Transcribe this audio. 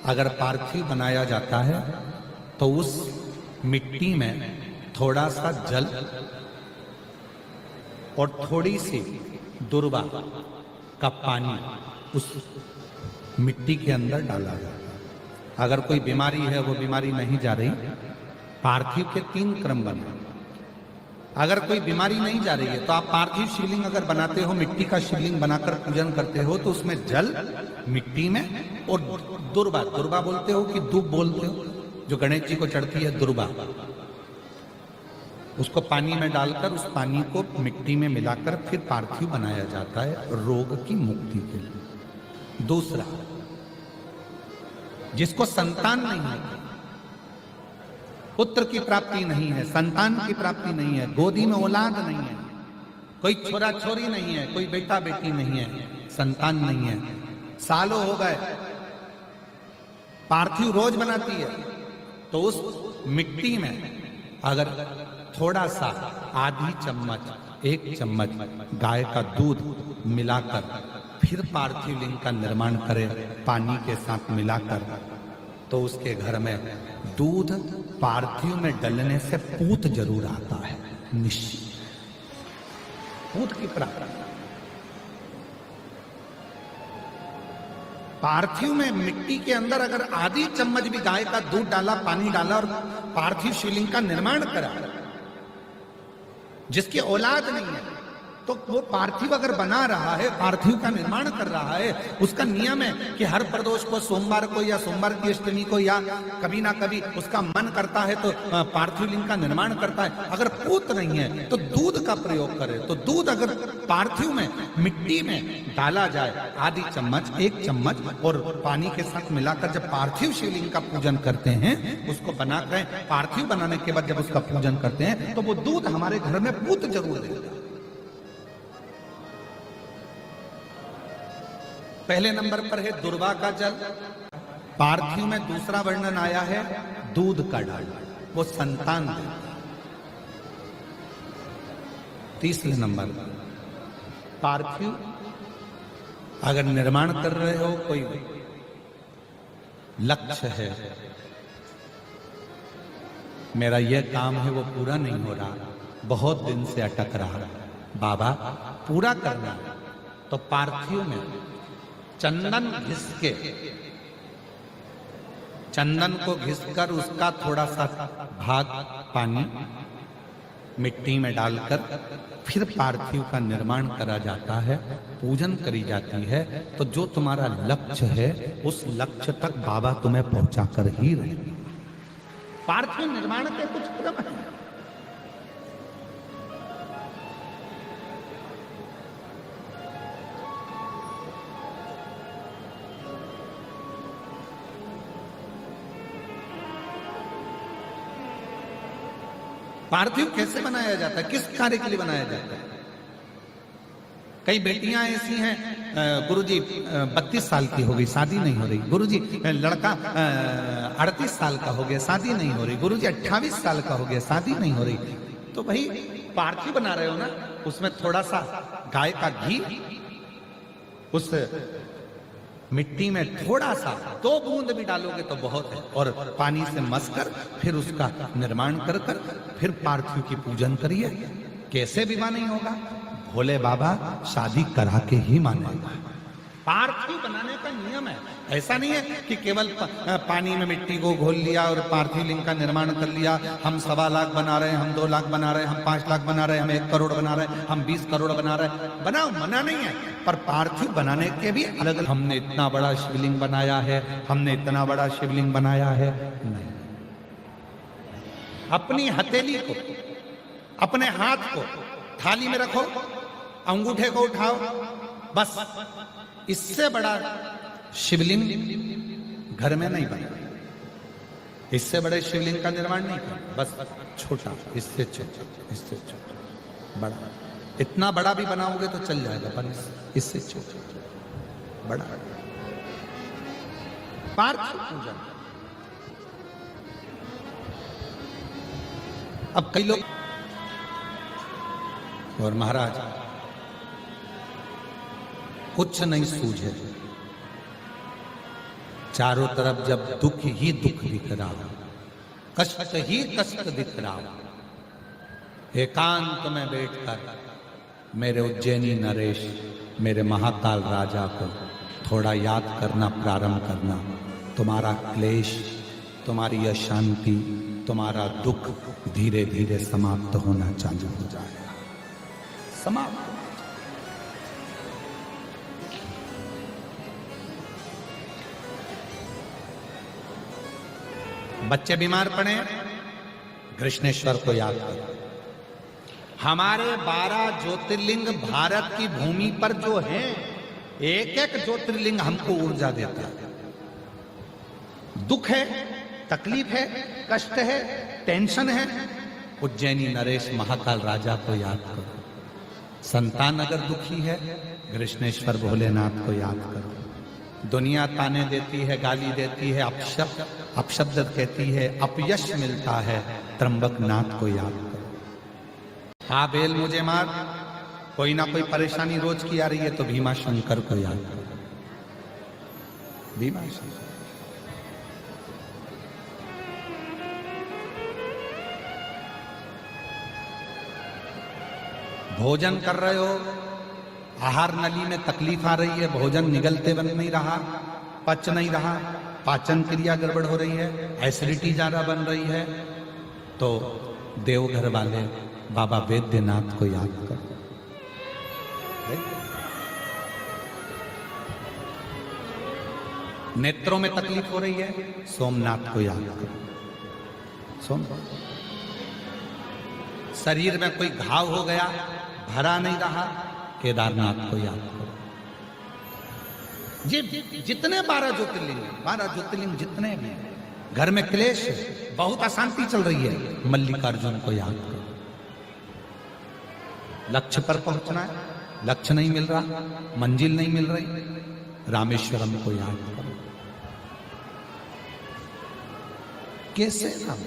अगर पार्थिव बनाया जाता है तो उस मिट्टी में थोड़ा सा जल और थोड़ी सी दुर्वा का पानी उस मिट्टी के अंदर डाला जाता है। अगर कोई बीमारी है, वो बीमारी नहीं जा रही, पार्थिव के 3 क्रम बने। अगर कोई बीमारी नहीं जा रही है तो आप पार्थिव शिवलिंग अगर बनाते हो, मिट्टी का शिवलिंग बनाकर पूजन करते हो, तो उसमें जल मिट्टी में और दुर्वा, दुर्वा बोलते हो कि दूब बोलते हो, जो गणेश जी को चढ़ती है दुर्वा, उसको पानी में डालकर उस पानी को मिट्टी में मिलाकर फिर पार्थिव बनाया जाता है रोग की मुक्ति के लिए। दूसरा, जिसको संतान नहीं है, पुत्र की प्राप्ति नहीं है, संतान की प्राप्ति नहीं है, गोदी में औलाद नहीं है, कोई छोरा छोरी नहीं है, कोई बेटा बेटी नहीं है, संतान नहीं है, सालों हो गए, पार्थिव रोज बनाती है, तो उस मिट्टी में अगर थोड़ा सा आधी चम्मच, 1 चम्मच गाय का दूध मिलाकर फिर पार्थिव लिंग का निर्माण करें पानी के साथ मिलाकर, तो उसके घर में दूध पार्थिव में डलने से पूत जरूर आता है, निश्चित पूत की प्राप्ति। पार्थिव में मिट्टी के अंदर अगर आधी चम्मच भी गाय का दूध डाला, पानी डाला और पार्थिव शिवलिंग का निर्माण करा, जिसकी औलाद नहीं है, तो वो पार्थिव अगर बना रहा है, पार्थिव का निर्माण कर रहा है, उसका नियम है कि हर प्रदोष को, सोमवार को या सोमवार की अष्टमी को या कभी ना कभी उसका मन करता है तो पार्थिव लिंग का निर्माण करता है। अगर पूत नहीं है तो दूध का प्रयोग करे, तो दूध अगर पार्थिव में मिट्टी में डाला जाए, आधी चम्मच, 1 चम्मच, और पानी के साथ मिलाकर जब पार्थिव शिवलिंग का पूजन करते हैं, उसको बनाकर पार्थिव बनाने के बाद जब उसका पूजन करते हैं, तो वो दूध हमारे घर में पूत जरूर देता है। पहले नंबर पर है दुर्वा का जल। पार्थिव में दूसरा वर्णन आया है दूध का डालना, वो संतान दे। तीसरे नंबर पार्थिव अगर निर्माण कर रहे हो, कोई लक्ष्य है, मेरा यह काम है वो पूरा नहीं हो रहा, बहुत दिन से अटक रहा, बाबा पूरा करना है, तो पार्थिव में चंदन घिस के, चंदन को घिसकर उसका थोड़ा सा भाग पानी मिट्टी में डालकर फिर पार्थिव का निर्माण करा जाता है, पूजन करी जाती है, तो जो तुम्हारा लक्ष्य है उस लक्ष्य तक बाबा तुम्हें पहुंचा कर ही रहेंगे। पार्थिव निर्माण के कुछ क्रम है। पार्थिव कैसे बनाया जाता है, किस कार्य के लिए बनाया जाता है? कई बेटियां ऐसी हैं, गुरुजी 32 साल की हो गई, शादी नहीं हो रही, गुरुजी लड़का 38 साल का हो गया, शादी नहीं हो रही, गुरुजी 28 साल का हो गया, शादी नहीं हो रही। तो भाई पार्थिव बना रहे हो ना, उसमें थोड़ा सा गाय का घी उस मिट्टी में थोड़ा सा 2 बूंद भी डालोगे तो बहुत है, और पानी से मसकर फिर उसका निर्माण कर कर फिर पार्थिव की पूजन करिए। कैसे विवाह नहीं होगा? भोले बाबा शादी करा के ही मानेगा। पार्थिव बनाने का नियम है, ऐसा नहीं है कि केवल पानी में मिट्टी को घोल लिया और पार्थिव लिंग का निर्माण कर लिया। हम 1.25 लाख बना रहे हैं, हम 2 लाख बना रहे हैं, हम 5 लाख बना रहे हैं, हम 1 करोड़ बना रहे हैं, हम 20 करोड़ बना रहे हैं। बनाओ, मना नहीं है, पर पार्थिव बनाने के भी अलग अलग। हमने इतना बड़ा शिवलिंग बनाया है, हमने इतना बड़ा शिवलिंग बनाया है, नहीं। अपनी हथेली को, अपने हाथ को थाली में रखो, अंगूठे को उठाओ, बस। इससे बड़ा शिवलिंग घर में नहीं बना, इससे बड़े शिवलिंग का निर्माण नहीं किया, बस छोटा, इससे छोटा, इससे छोटा, बड़ा। इतना बड़ा भी बनाओगे तो चल जाएगा, पर इससे छोटा, बड़ा। पार्थिव पूजन। अब कई लोग और महाराज कुछ नहीं सूझे, चारों तरफ जब दुख ही दुख दिख रहा हो, कष्ट ही कष्ट दिख रहा हो, एकांत में बैठकर मेरे उज्जैनी नरेश, मेरे महाकाल राजा को थोड़ा याद करना प्रारंभ करना, तुम्हारा क्लेश, तुम्हारी अशांति, तुम्हारा दुख धीरे धीरे समाप्त होना चालू हो जाएगा। समाप्त। बच्चे बीमार पड़े, कृष्णेश्वर को याद करो। हमारे 12 ज्योतिर्लिंग भारत की भूमि पर जो हैं, एक एक ज्योतिर्लिंग हमको ऊर्जा देता है। दुख है, तकलीफ है, कष्ट है, टेंशन है, उज्जैनी नरेश महाकाल राजा को याद करो। संतान अगर दुखी है, कृष्णेश्वर भोलेनाथ को याद करो। दुनिया ताने देती है, गाली देती है, अपशब्द कहती है, अपयश मिलता है, त्र्यंबक नाथ को याद करो। हाँ बेल मुझे मार, कोई ना कोई परेशानी रोज की आ रही है तो भीमा शंकर को याद करो। भीमा शंकर। भोजन कर रहे हो, आहार नली में तकलीफ आ रही है, भोजन निगलते बन नहीं रहा, पच नहीं रहा, पाचन क्रिया गड़बड़ हो रही है, एसिडिटी ज्यादा बन रही है, तो देवघर वाले बाबा वैद्यनाथ को याद करो। नेत्रों में तकलीफ हो रही है, सोमनाथ को याद करो। सोमनाथ। शरीर में कोई घाव हो गया, भरा नहीं रहा, केदारनाथ को याद करो। ये जितने 12 ज्योतिर्लिंग जितने भी, घर में क्लेश, बहुत अशांति चल रही है, मल्लिकार्जुन को याद करो। लक्ष्य पर पहुंचना है, लक्ष्य नहीं मिल रहा, मंजिल नहीं मिल रही, रामेश्वरम को याद करो। कैसे राम?